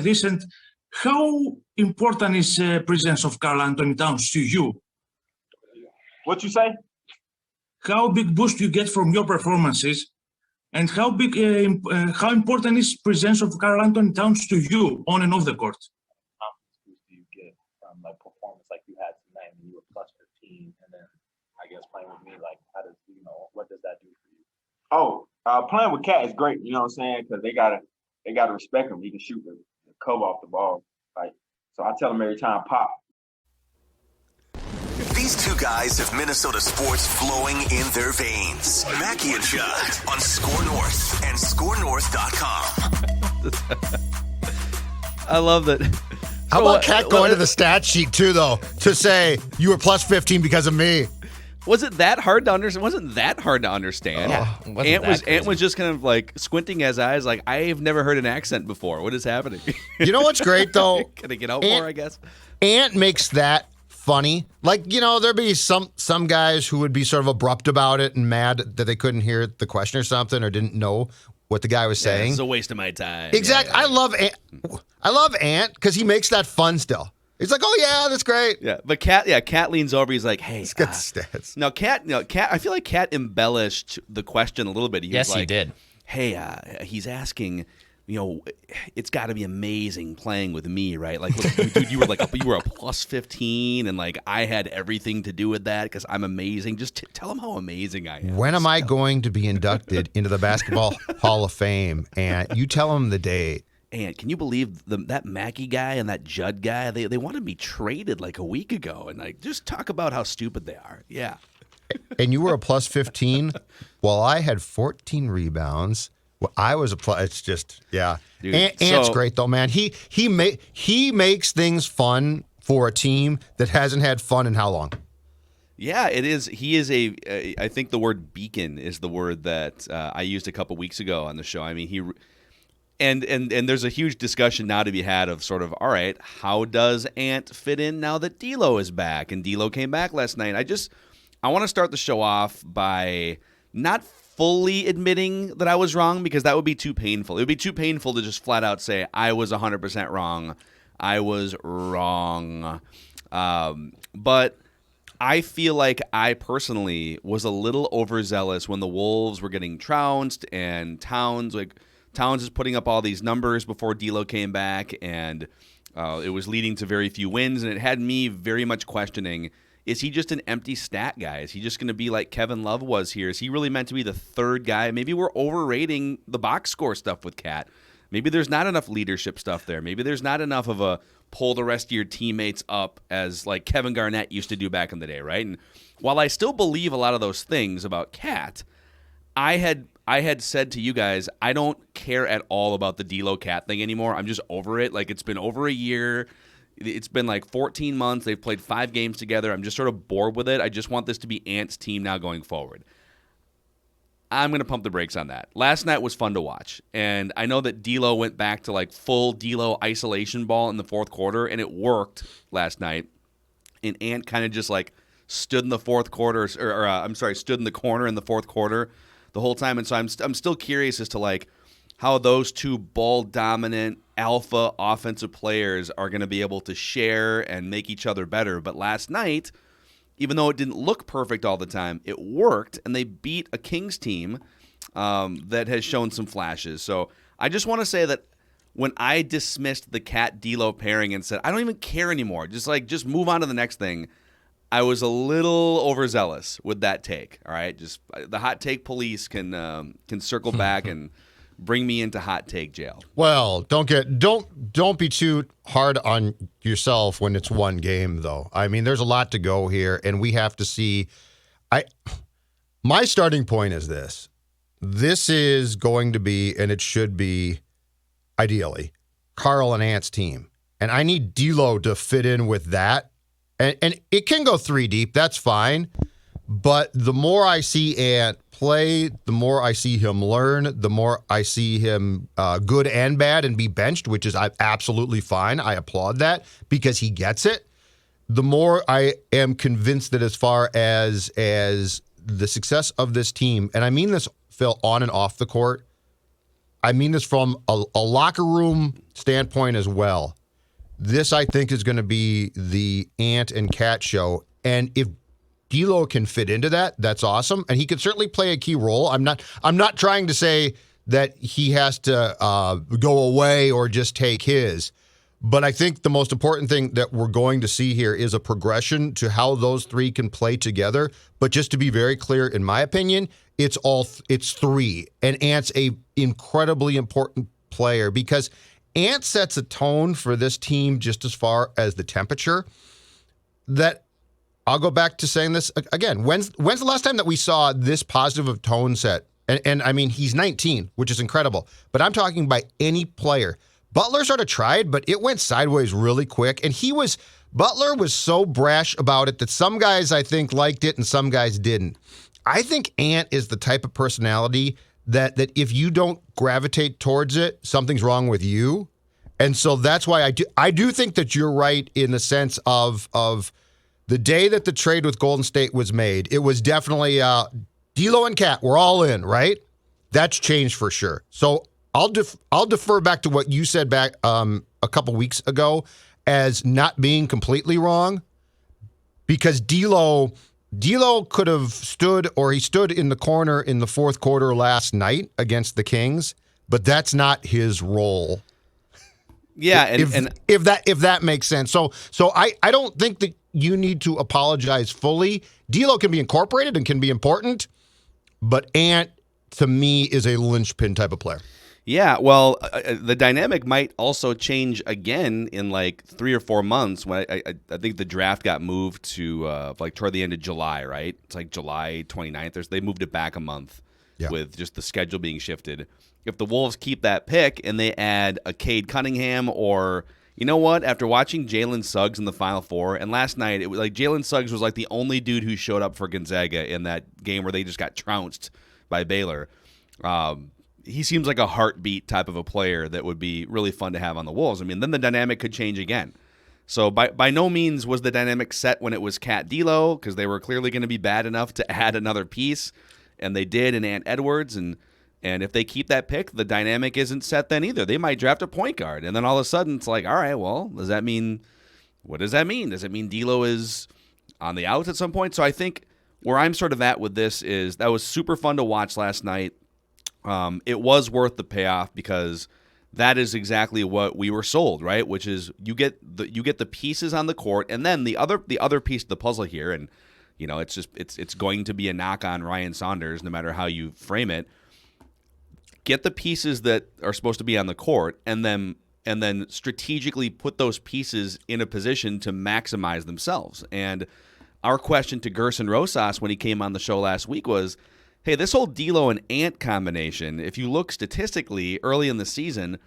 recent. How important is presence of Karl-Anthony Towns to you? What you say? How big boost you get from your performances, and how important is presence of Karl-Anthony Towns to you on and off the court? How much boost do you get from like performance like you had tonight when you were plus 15, and then I guess playing with me, like how does what does that do for you? Oh, playing with Cat is great. You know what I'm saying? Because they gotta respect him. He can shoot the cover off the ball. Like, so I tell him every time, pop. These two guys have Minnesota sports flowing in their veins. Mackey and Judd on Score North and ScoreNorth.com. I love that. How about Cat going to the stat sheet too, though, to say you were plus 15 because of me? Was it that hard to understand? Wasn't that hard to understand? Ant was just kind of like squinting his eyes, like I've never heard an accent before. What is happening? You know what's great though? Can I get out more? I guess. Ant makes that funny. Like, there'd be some guys who would be sort of abrupt about it and mad that they couldn't hear the question or something or didn't know what the guy was saying. It's a waste of my time. Exactly. Yeah. I love Ant because he makes that fun still. He's like, oh yeah, that's great. Yeah, but Cat leans over. He's like, hey, let's get the stats. No, Cat. I feel like Cat embellished the question a little bit. He did. Hey, he's asking. It's got to be amazing playing with me, right? Like, look, dude, you were a plus 15, and like I had everything to do with that because I'm amazing. Just tell him how amazing I am. When am I going to be inducted into the Basketball Hall of Fame? And you tell him the date. And can you believe that Mackey guy and that Judd guy? They wanted me traded like a week ago, and like just talk about how stupid they are. Yeah. And you were a plus 15, while I had 14 rebounds. Well, I was a plus. It's just Dude, Ant's great though, man. He makes things fun for a team that hasn't had fun in how long? Yeah, it is. He is I think the word beacon is the word that I used a couple weeks ago on the show. I mean, And there's a huge discussion now to be had of sort of, all right, how does Ant fit in now that D'Lo is back? And D'Lo came back last night. I want to start the show off by not fully admitting that I was wrong because that would be too painful. It would be too painful to just flat out say I was 100% wrong. I was wrong. But I feel like I personally was a little overzealous when the Wolves were getting trounced and Towns is putting up all these numbers before D'Lo came back, and it was leading to very few wins, and it had me very much questioning, is he just an empty stat guy? Is he just going to be like Kevin Love was here? Is he really meant to be the third guy? Maybe we're overrating the box score stuff with Cat. Maybe there's not enough leadership stuff there. Maybe there's not enough of a pull the rest of your teammates up as like Kevin Garnett used to do back in the day, right? And while I still believe a lot of those things about Cat, I had said to you guys, I don't care at all about the D'Lo Cat thing anymore. I'm just over it. Like, it's been over a year. It's been like 14 months. They've played 5 games together. I'm just sort of bored with it. I just want this to be Ant's team now going forward. I'm going to pump the brakes on that. Last night was fun to watch, and I know that D'Lo went back to like full D'Lo isolation ball in the fourth quarter, and it worked last night. And Ant kind of just like stood in the fourth quarter, stood in the corner in the fourth quarter the whole time. And so I'm still curious as to like how those two ball dominant alpha offensive players are going to be able to share and make each other better. But last night, even though it didn't look perfect all the time, it worked, and they beat a Kings team that has shown some flashes. So I just want to say that when I dismissed the Cat D'Lo pairing and said I don't even care anymore, just move on to the next thing, I was a little overzealous with that take. All right, just the hot take police can circle back and bring me into hot take jail. Well, don't be too hard on yourself when it's one game, though. I mean, there's a lot to go here, and we have to see. My starting point is this: this is going to be, and it should be, ideally, Karl and Ant's team, and I need D'Lo to fit in with that. And it can go 3 deep. That's fine. But the more I see Ant play, the more I see him learn, the more I see him good and bad and be benched, which is absolutely fine. I applaud that because he gets it. The more I am convinced that as far as the success of this team, and I mean this, Phil, on and off the court, I mean this from a locker room standpoint as well. This, I think, is going to be the Ant and Cat show. And if D'Lo can fit into that, that's awesome. And he could certainly play a key role. I'm not trying to say that he has to go away or just take his. But I think the most important thing that we're going to see here is a progression to how those three can play together. But just to be very clear, in my opinion, it's three. And Ant's a incredibly important player because Ant sets a tone for this team just as far as the temperature. That I'll go back to saying this again. When's the last time that we saw this positive of tone set? And I mean, he's 19, which is incredible. But I'm talking by any player. Butler sort of tried, but it went sideways really quick. And Butler was so brash about it that some guys, I think, liked it and some guys didn't. I think Ant is the type of personality that if you don't gravitate towards it, something's wrong with you. And so that's why I do think that you're right in the sense of the day that the trade with Golden State was made, it was definitely D'Lo and Cat, we're all in, right? That's changed for sure. So I'll defer back to what you said back a couple weeks ago as not being completely wrong, because D'Lo could have stood in the corner in the fourth quarter last night against the Kings, but that's not his role. Yeah, if that makes sense. So I don't think that you need to apologize fully. D'Lo can be incorporated and can be important, but Ant to me is a linchpin type of player. Yeah, well, the dynamic might also change again in like 3 or 4 months when I think the draft got moved to like toward the end of July, right? It's like July 29th. They moved it back a month with just the schedule being shifted. If the Wolves keep that pick and they add a Cade Cunningham or, you know what, after watching Jalen Suggs in the Final Four, and last night it was like Jalen Suggs was like the only dude who showed up for Gonzaga in that game where they just got trounced by Baylor. He seems like a heartbeat type of a player that would be really fun to have on the Wolves. I mean, then the dynamic could change again. So by no means was the dynamic set when it was Cat D'Lo, because they were clearly going to be bad enough to add another piece, and they did in Ant Edwards. And if they keep that pick, the dynamic isn't set then either. They might draft a point guard, and then all of a sudden it's like, all right, well, what does that mean? Does it mean D'Lo is on the outs at some point? So I think where I'm sort of at with this is that was super fun to watch last night. It was worth the payoff because that is exactly what we were sold, right? Which is you get the pieces on the court, and then the other piece of the puzzle here, and you know it's going to be a knock on Ryan Saunders no matter how you frame it. Get the pieces that are supposed to be on the court, and then strategically put those pieces in a position to maximize themselves. And our question to Gerson Rosas when he came on the show last week was, hey, this whole D'Lo and Ant combination, if you look statistically early in the season,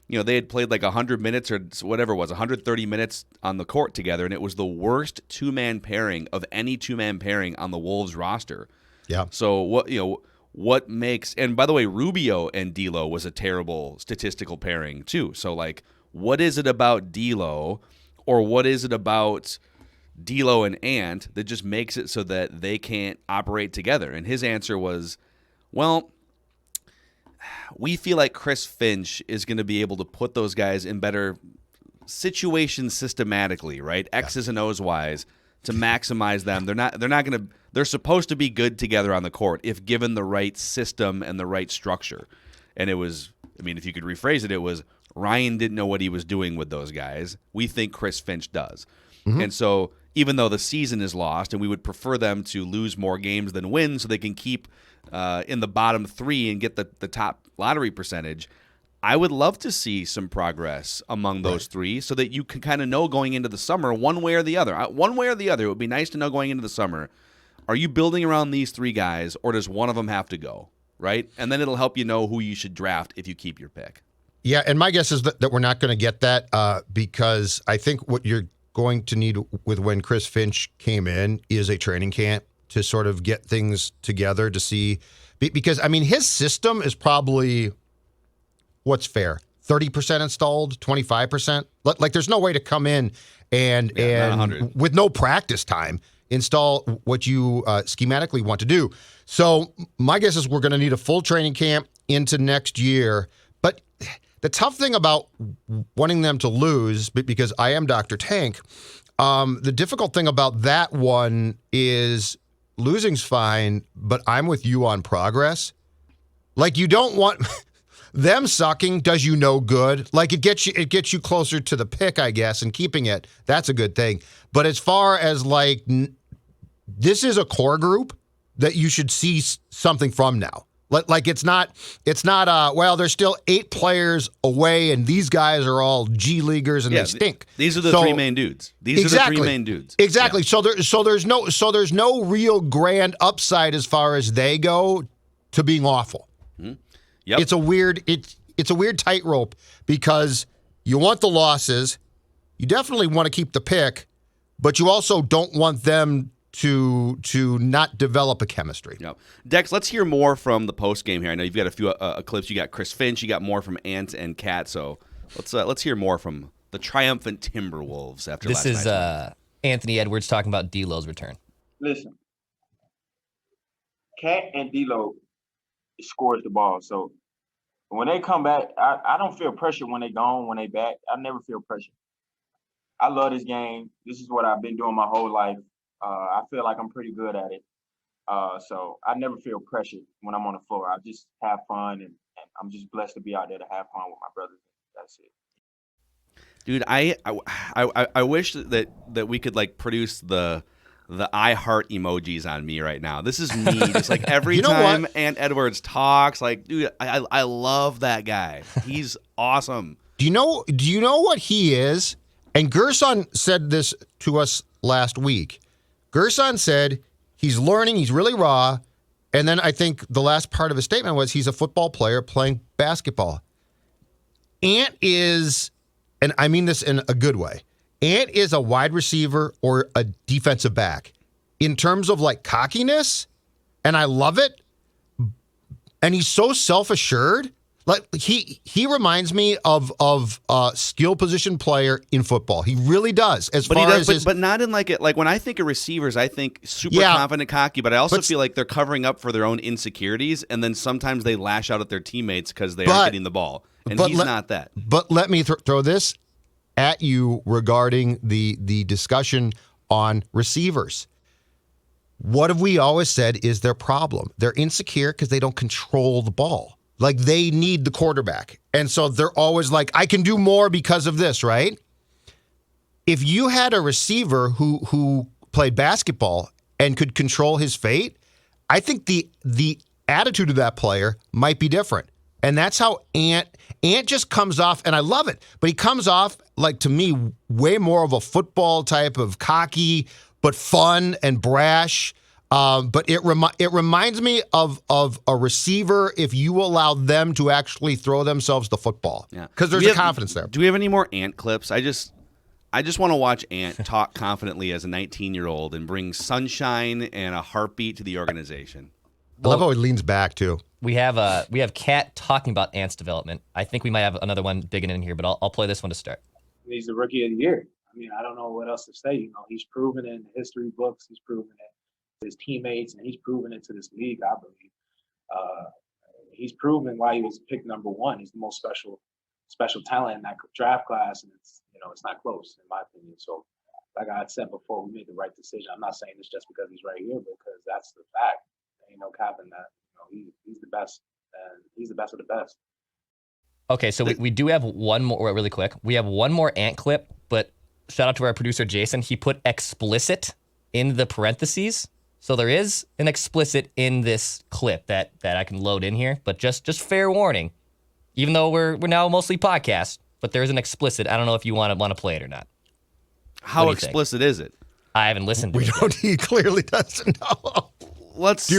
you know, they had played like 100 minutes or whatever it was, 130 minutes on the court together, and it was the worst two-man pairing of any two-man pairing on the Wolves roster. Yeah. So what makes, and by the way, Rubio and D'Lo was a terrible statistical pairing too. So like, what is it about D'Lo, or what is it about D'Lo and Ant that just makes it so that they can't operate together? And his answer was, well, we feel like Chris Finch is going to be able to put those guys in better situations systematically, right? X's and O's wise to maximize them. They're supposed to be good together on the court if given the right system and the right structure. And it was, I mean, if you could rephrase it, it was Ryan didn't know what he was doing with those guys. We think Chris Finch does. Mm-hmm. And so even though the season is lost and we would prefer them to lose more games than win so they can keep in the bottom three and get the top lottery percentage, I would love to see some progress among those three so that you can kind of know going into the summer one way or the other. One way or the other, it would be nice to know going into the summer, are you building around these three guys or does one of them have to go, right? And then it'll help you know who you should draft if you keep your pick. Yeah, and my guess is that we're not going to get that because I think what you're going to need with when Chris Finch came in is a training camp to sort of get things together to see, because I mean his system is probably, what's fair, 30% installed, 25%. Like there's no way to come in and with no practice time install what you schematically want to do. So my guess is we're going to need a full training camp into next year the tough thing about wanting them to lose, because I am Dr. Tank, the difficult thing about that one is losing's fine, but I'm with you on progress. Like, you don't want them sucking does you no good. Like, it gets you closer to the pick, I guess, and keeping it, that's a good thing. But as far as like, this is a core group that you should see something from now. Like, it's not well, there's still 8 players away and these guys are all G leaguers and they stink. These are the 3 main dudes. These are the 3 main dudes. Exactly. Yeah. So there's no real grand upside as far as they go to being awful. Mm-hmm. Yep. It's a weird tightrope because you want the losses, you definitely want to keep the pick, but you also don't want them to not develop a chemistry. Yep. Dex, let's hear more from the post game here. I know you've got a few clips. You got Chris Finch. You got more from Ant and Cat. So let's hear more from the triumphant Timberwolves after this last night. This is Anthony Edwards talking about D'Lo's return. Listen, Cat and D'Lo scores the ball. So when they come back, I don't feel pressure when they gone, when they back. I never feel pressure. I love this game. This is what I've been doing my whole life. I feel like I'm pretty good at it. So I never feel pressure when I'm on the floor. I just have fun, and I'm just blessed to be out there to have fun with my brothers. That's it. Dude, I wish that we could like produce the I heart emojis on me right now. This is me. Just like every time Ant Edwards talks, like, dude, I love that guy. He's awesome. Do you know what he is? And Gerson said this to us last week. Gerson said he's learning, he's really raw, and then I think the last part of his statement was he's a football player playing basketball. Ant is, and I mean this in a good way, Ant is a wide receiver or a defensive back in terms of like cockiness, and I love it. And he's so self-assured. Like he reminds me of a skill position player in football. He really does. But not in like it. Like when I think of receivers, I think super confident, cocky. But I also feel like they're covering up for their own insecurities, and then sometimes they lash out at their teammates because they aren't getting the ball. And he's not that. But let me throw this at you regarding the discussion on receivers. What have we always said is their problem? They're insecure because they don't control the ball. Like, they need the quarterback. And so they're always like, I can do more because of this, right? If you had a receiver who played basketball and could control his fate, I think the attitude of that player might be different. And that's how Ant just comes off, and I love it, but he comes off, like, to me, way more of a football type of cocky, but fun and brash. But it reminds me of a receiver if you allow them to actually throw themselves the football. Yeah, because there's a confidence there. Do we have any more Ant clips? I just want to watch Ant talk confidently as a 19-year-old and bring sunshine and a heartbeat to the organization. I love how he leans back too. We have Kat talking about Ant's development. I think we might have another one digging in here, but I'll play this one to start. He's the rookie of the year. I mean, I don't know what else to say. You know, he's proven it in the history books. He's proven it to his teammates, and he's proven it to this league, I believe. He's proven why he was picked number 1. He's the most special talent in that draft class, and it's not close in my opinion. So, like I had said before, we made the right decision. I'm not saying this just because he's right here, because that's the fact. There ain't no capping that. He's the best, and he's the best of the best. Okay, so we do have one more, really quick. We have one more Ant clip, but shout out to our producer, Jason. He put explicit in the parentheses. So there is an explicit in this clip that I can load in here, but just fair warning. Even though we're now mostly podcast, but there is an explicit. I don't know if you want to play it or not. How explicit is it? I haven't listened to it. He clearly doesn't know. Let's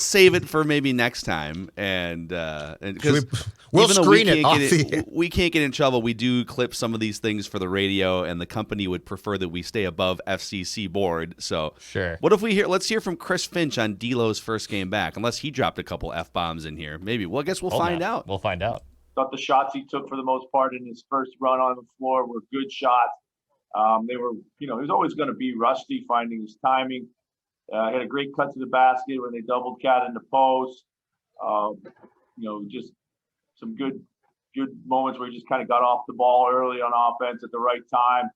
save it for maybe next time, and because we'll screen it. We can't get in trouble. We do clip some of these things for the radio, and the company would prefer that we stay above FCC board. So sure. What if let's hear from Chris Finch on D'Lo's first game back, unless he dropped a couple F-bombs in here. Maybe. Well, I guess we'll find out. We'll find out. Thought the shots he took for the most part in his first run on the floor were good shots. They were, he was always going to be rusty finding his timing. Had a great cut to the basket when they doubled Cat in the post. Just some good good moments where he just kind of got off the ball early on offense at the right time.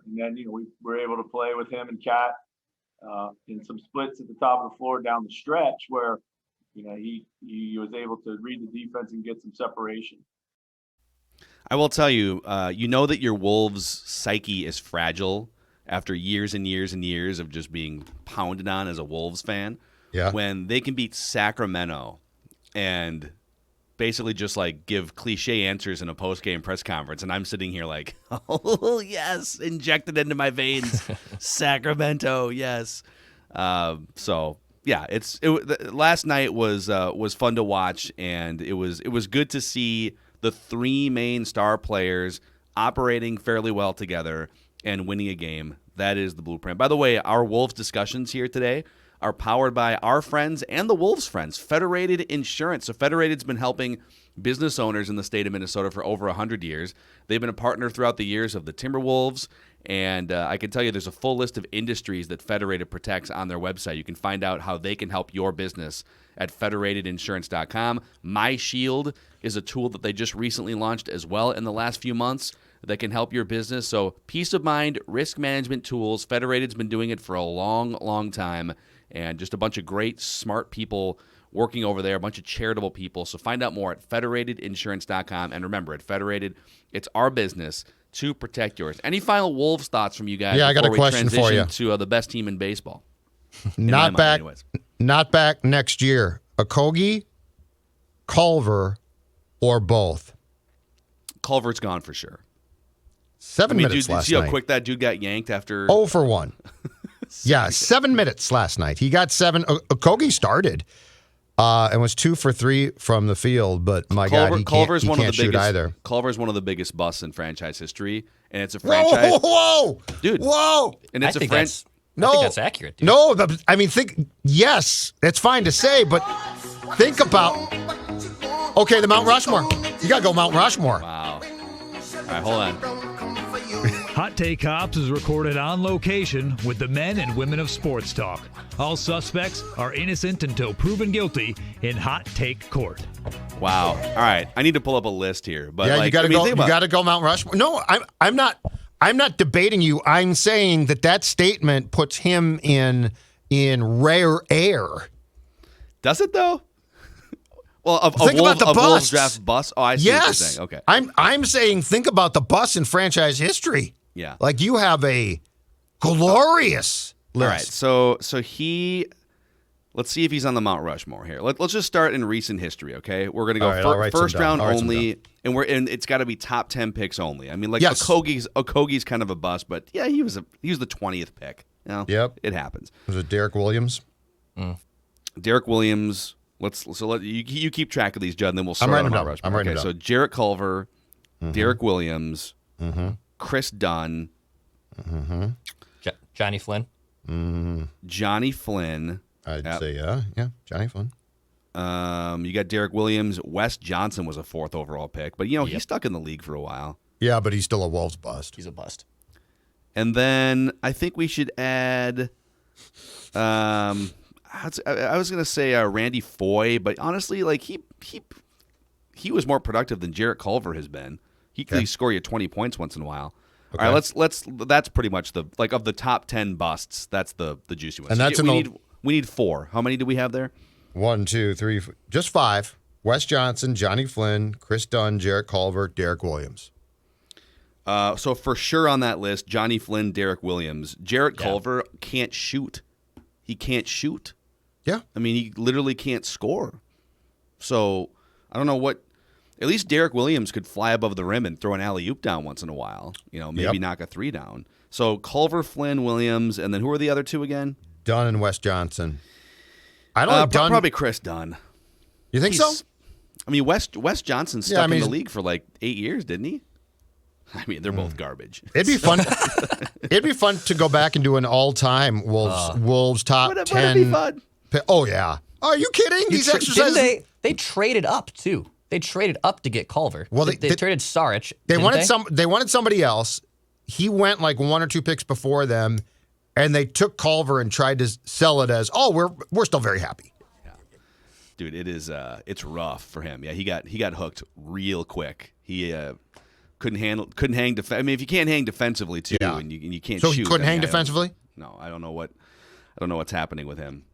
And then, we were able to play with him and Cat in some splits at the top of the floor down the stretch where, he was able to read the defense and get some separation. I will tell you, that your Wolves' psyche is fragile after years and years and years of just being pounded on as a Wolves fan. Yeah. When they can beat Sacramento and basically just like give cliche answers in a post-game press conference, and I'm sitting here like, oh yes, injected into my veins, Sacramento, yes. So yeah, last night was fun to watch, and it was good to see the three main star players operating fairly well together and winning a game. That is the blueprint. By the way, our Wolves discussions here today are powered by our friends and the Wolves' friends, Federated Insurance. So Federated's been helping business owners in the state of Minnesota for over 100 years. They've been a partner throughout the years of the Timberwolves, and I can tell you there's a full list of industries that Federated protects on their website. You can find out how they can help your business at federatedinsurance.com. My Shield is a tool that they just recently launched as well in the last few months that can help your business. So peace of mind, risk management tools. Federated's been doing it for a long, long time, and just a bunch of great, smart people working over there, a bunch of charitable people. So find out more at federatedinsurance.com. And remember, at Federated, it's our business to protect yours. Any final Wolves thoughts from you guys? Yeah, I got a question for you. To the best team in baseball. Not back next year. Okogie, Culver, or both? Culver's gone for sure. 7 minutes last night. Did you see how quick that dude got yanked after? 0 for 1. Yeah, 7 minutes last night. He got 7. Okogie started and was 2 for 3 from the field, but my God, he can't shoot either. Culver's one of the biggest busts in franchise history, and it's a franchise. Whoa, dude, whoa! And it's I think that's accurate, dude. No, I mean, yes, it's fine to say, but think about, okay, the Mount Rushmore. You got to go Mount Rushmore. Wow. All right, hold on. Hot Take Cops is recorded on location with the men and women of sports talk. All suspects are innocent until proven guilty in Hot Take Court. Wow. All right, I need to pull up a list here, but yeah, you got to go. You got to go Mount Rushmore. No, I'm not debating you. I'm saying that statement puts him in rare air. Does it though? Well, think about the Wolves draft bus. Oh, I see what you're saying. Okay. I'm saying think about the bus in franchise history. Yeah. Like you have a glorious list. All right. So let's see if he's on the Mount Rushmore here. Let's just start in recent history, okay? We're going to go first round only, and it's got to be top 10 picks only. I mean, like yes. Okogie's kind of a bust, but yeah, he was the 20th pick. Yep. It happens. Was it Derek Williams? Derek Williams. You keep track of these, Judd, and then we'll start on Mount Rushmore. I'm writing it down. So Jarrett Culver, Derek Williams, Chris Dunn, Johnny Flynn. Johnny Flynn. I'd say yeah, Johnny Flynn. You got Derek Williams. Wes Johnson was a 4th overall pick, but he's stuck in the league for a while. Yeah, but he's still a Wolves bust. He's a bust. And then I think we should add. I was gonna say Randy Foye, but honestly, like he was more productive than Jarrett Culver has been. He could at least score you 20 points once in a while. Okay. All right, let's. That's pretty much of the top 10 busts. That's the juicy one. And that's we need 4. How many do we have there? 1, 2, 3, just 5. Wes Johnson, Johnny Flynn, Chris Dunn, Jarrett Culver, Derek Williams. So for sure on that list, Johnny Flynn, Derek Williams. Jarrett Culver can't shoot. He can't shoot. Yeah. I mean, he literally can't score. So I don't know what. At least Derek Williams could fly above the rim and throw an alley-oop down once in a while. Maybe knock a 3 down. So Culver, Flynn, Williams, and then who are the other 2 again? Dunn and Wes Johnson. I don't think Dunn. Probably Chris Dunn. You think so? I mean, Wes Johnson's stuck in the league for like 8 years, didn't he? I mean, they're both garbage. It'd be fun. It'd be fun to go back and do an all-time Wolves top 10. Would it be fun? Oh yeah. Are you kidding? These exercises. They traded up too. They traded up to get Culver. Well, they traded Saric. They wanted somebody else. He went like 1 or 2 picks before them, and they took Culver and tried to sell it as, we're still very happy. Dude, it is it's rough for him. Yeah, he got hooked real quick. He couldn't hang. I mean, if you can't hang defensively too, and you can't so shoot. he couldn't hang defensively. No, I don't know what's happening with him.